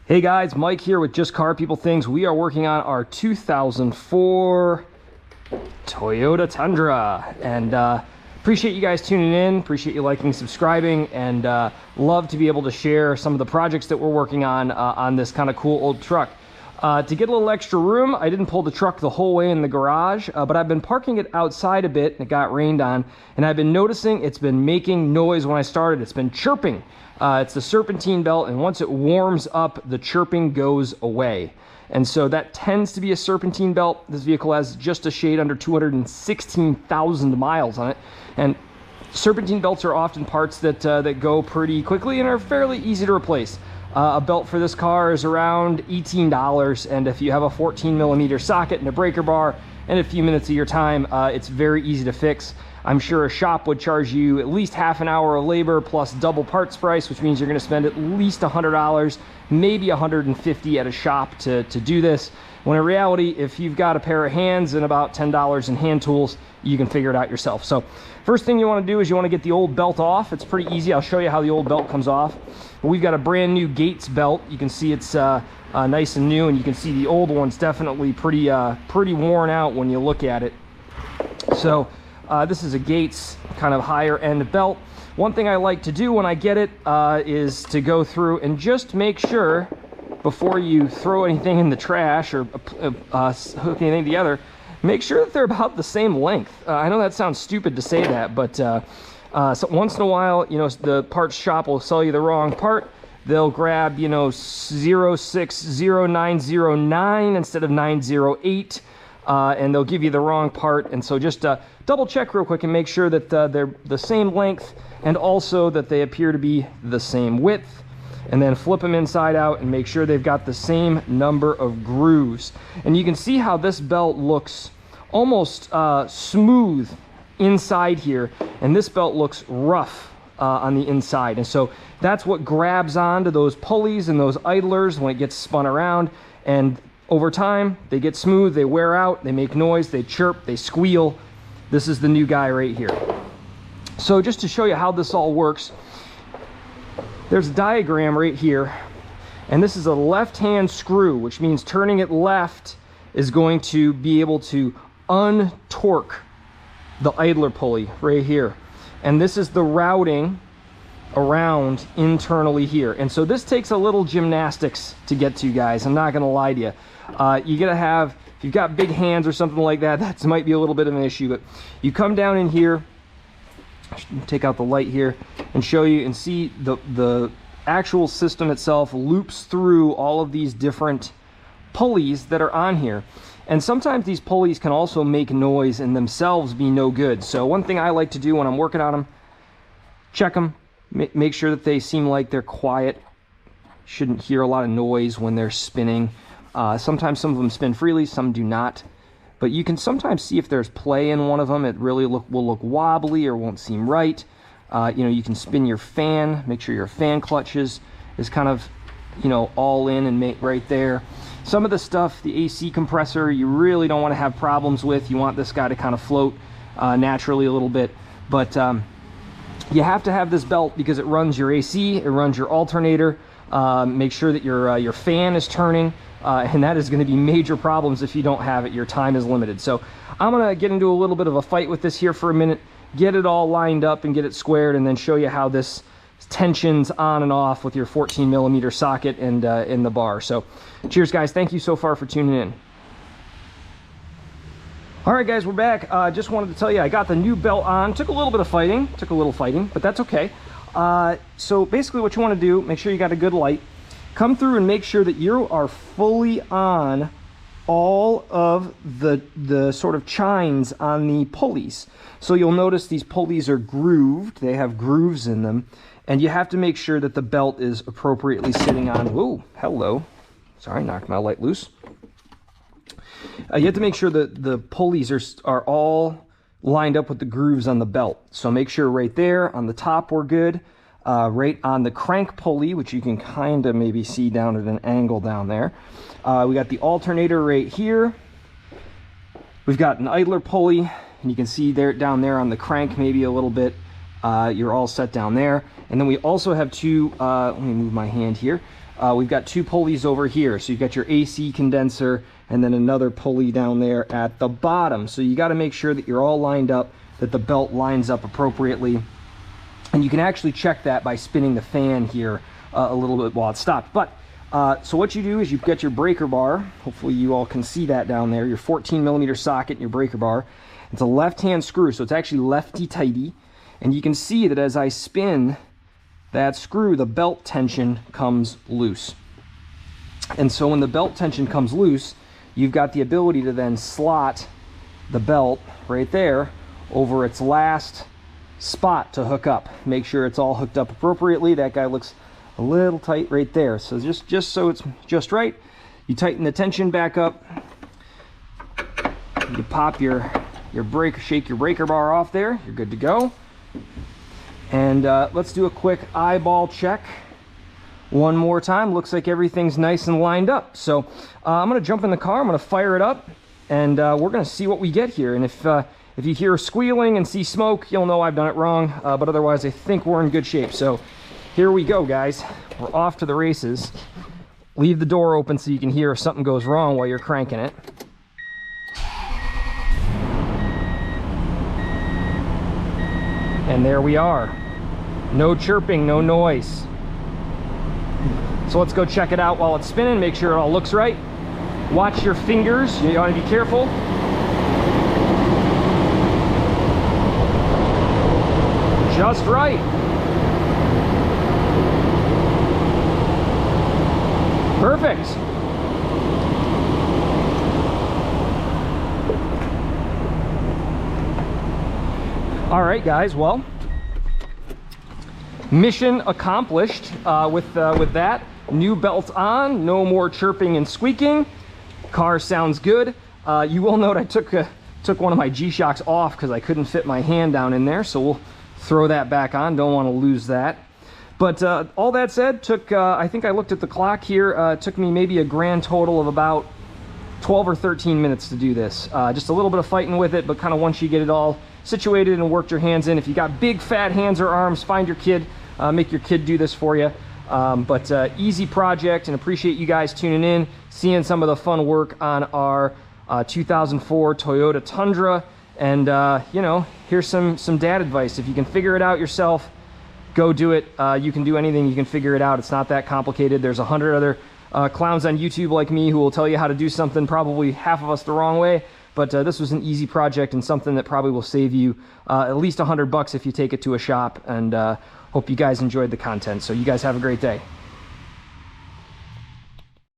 Hey guys, Mike here with Just Car People Things. We are working on our 2004 Toyota Tundra, and appreciate you guys tuning in, appreciate you liking, subscribing, and love to be able to share some of the projects that we're working on this kind of cool old truck. To get a little extra room, I didn't pull the truck the whole way in the garage, but I've been parking it outside a bit, and it got rained on, and I've been noticing it's been making noise when I started. It's been chirping. It's the Serpentine belt, and once it warms up, the chirping goes away. And so that tends to be a Serpentine belt. This vehicle has just a shade under 216,000 miles on it. And Serpentine belts are often parts that go pretty quickly and are fairly easy to replace. A belt for this car is around $18, and if you have a 14mm socket and a breaker bar and a few minutes of your time, it's very easy to fix. I'm sure a shop would charge you at least half an hour of labor plus double parts price, which means you're going to spend at least $100, maybe $150 at a shop to do this. When in reality, if you've got a pair of hands and about $10 in hand tools, you can figure it out yourself. So first thing you want to do is you want to get the old belt off. It's pretty easy. I'll show you how the old belt comes off. We've got a brand new Gates belt. You can see it's nice and new, and you can see the old one's definitely pretty worn out when you look at it. So this is a Gates kind of higher end belt. One thing I like to do when I get it is to go through and just make sure before you throw anything in the trash or hook anything together, make sure that they're about the same length. I know that sounds stupid to say that, but so once in a while, you know, the parts shop will sell you the wrong part. They'll grab, you know, 060909 instead of 908. And they'll give you the wrong part, and so just double check real quick and make sure that they're the same length and also that they appear to be the same width, and then flip them inside out and make sure they've got the same number of grooves. And you can see how this belt looks almost smooth inside here, and this belt looks rough on the inside, and so that's what grabs onto those pulleys and those idlers when it gets spun around, and over time, they get smooth, they wear out, they make noise, they chirp, they squeal. This is the new guy right here. So just to show you how this all works, there's a diagram right here, and this is a left-hand screw, which means turning it left is going to be able to untorque the idler pulley right here. And this is the routing around internally here, and so this takes a little gymnastics to get to, guys. I'm not gonna lie to you. You gotta have, if you've got big hands or something like that, that might be a little bit of an issue, but you come down in here, take out the light here and show you and see the actual system itself loops through all of these different pulleys that are on here. And sometimes these pulleys can also make noise and themselves be no good. So one thing I like to do when I'm working on them, check them, make sure that they seem like they're quiet. Shouldn't hear a lot of noise when they're spinning. Sometimes some of them spin freely, some do not. But you can sometimes see if there's play in one of them. It really will look wobbly or won't seem right. You know, you can spin your fan, make sure your fan clutch is kind of, you know, all in and make right there. Some of the stuff, the AC compressor, you really don't want to have problems with. You want this guy to kind of float naturally a little bit. But you have to have this belt because it runs your AC, it runs your alternator. Make sure that your fan is turning, and that is going to be major problems if you don't have it. Your time is limited. So I'm going to get into a little bit of a fight with this here for a minute, get it all lined up and get it squared, and then show you how this tensions on and off with your 14mm socket and in the bar. So cheers, guys. Thank you so far for tuning in. All right, guys, we're back. Just wanted to tell you I got the new belt on. Took a little bit of fighting, but that's okay. So basically what you want to do, make sure you got a good light. Come through and make sure that you are fully on all of the sort of chines on the pulleys. So you'll notice these pulleys are grooved. They have grooves in them. And you have to make sure that the belt is appropriately sitting on. Whoa, hello. Sorry, knocked my light loose. You have to make sure that the pulleys are all lined up with the grooves on the belt. So make sure right there on the top we're good. Right on the crank pulley, which you can kind of maybe see down at an angle down there. We got the alternator right here. We've got an idler pulley, and you can see there down there on the crank maybe a little bit. You're all set down there. And then we also have two, let me move my hand here. we've got 2 pulleys over here. So you've got your AC condenser and then another pulley down there at the bottom. So you got to make sure that you're all lined up, that the belt lines up appropriately. And you can actually check that by spinning the fan here a little bit while it's stopped. But so what you do is you get your breaker bar. Hopefully you all can see that down there, your 14mm socket and your breaker bar. It's a left-hand screw, so it's actually lefty-tighty. And you can see that as I spin that screw, the belt tension comes loose. And so when the belt tension comes loose, you've got the ability to then slot the belt right there over its last spot to hook up. Make sure it's all hooked up appropriately. That guy looks a little tight right there. So just so it's just right, you tighten the tension back up. You pop your breaker, shake your breaker bar off there. You're good to go. And let's do a quick eyeball check one more time. Looks like everything's nice and lined up. So I'm gonna jump in the car, I'm gonna fire it up, and we're gonna see what we get here. And if you hear squealing and see smoke, you'll know I've done it wrong, but otherwise I think we're in good shape. So here we go, guys. We're off to the races. Leave the door open so you can hear if something goes wrong while you're cranking it. And there we are. No chirping, no noise. So let's go check it out while it's spinning, make sure it all looks right. Watch your fingers, you want to be careful. Just right. Perfect. All right, guys, well, mission accomplished with that. New belt on, no more chirping and squeaking. Car sounds good. You will note I took one of my G-shocks off because I couldn't fit my hand down in there, so we'll throw that back on. Don't want to lose that. But all that said, I think I looked at the clock here, it took me maybe a grand total of about 12 or 13 minutes to do this. Just a little bit of fighting with it, but kind of once you get it all situated and worked your hands in. If you got big fat hands or arms, find your kid, make your kid do this for you. But easy project, and appreciate you guys tuning in, seeing some of the fun work on our 2004 Toyota Tundra. And you know, here's some dad advice. If you can figure it out yourself, go do it. You can do anything, you can figure it out. It's not that complicated. There's 100 other clowns on YouTube like me who will tell you how to do something, probably half of us the wrong way. But this was an easy project and something that probably will save you at least $100 if you take it to a shop. And hope you guys enjoyed the content. So you guys have a great day.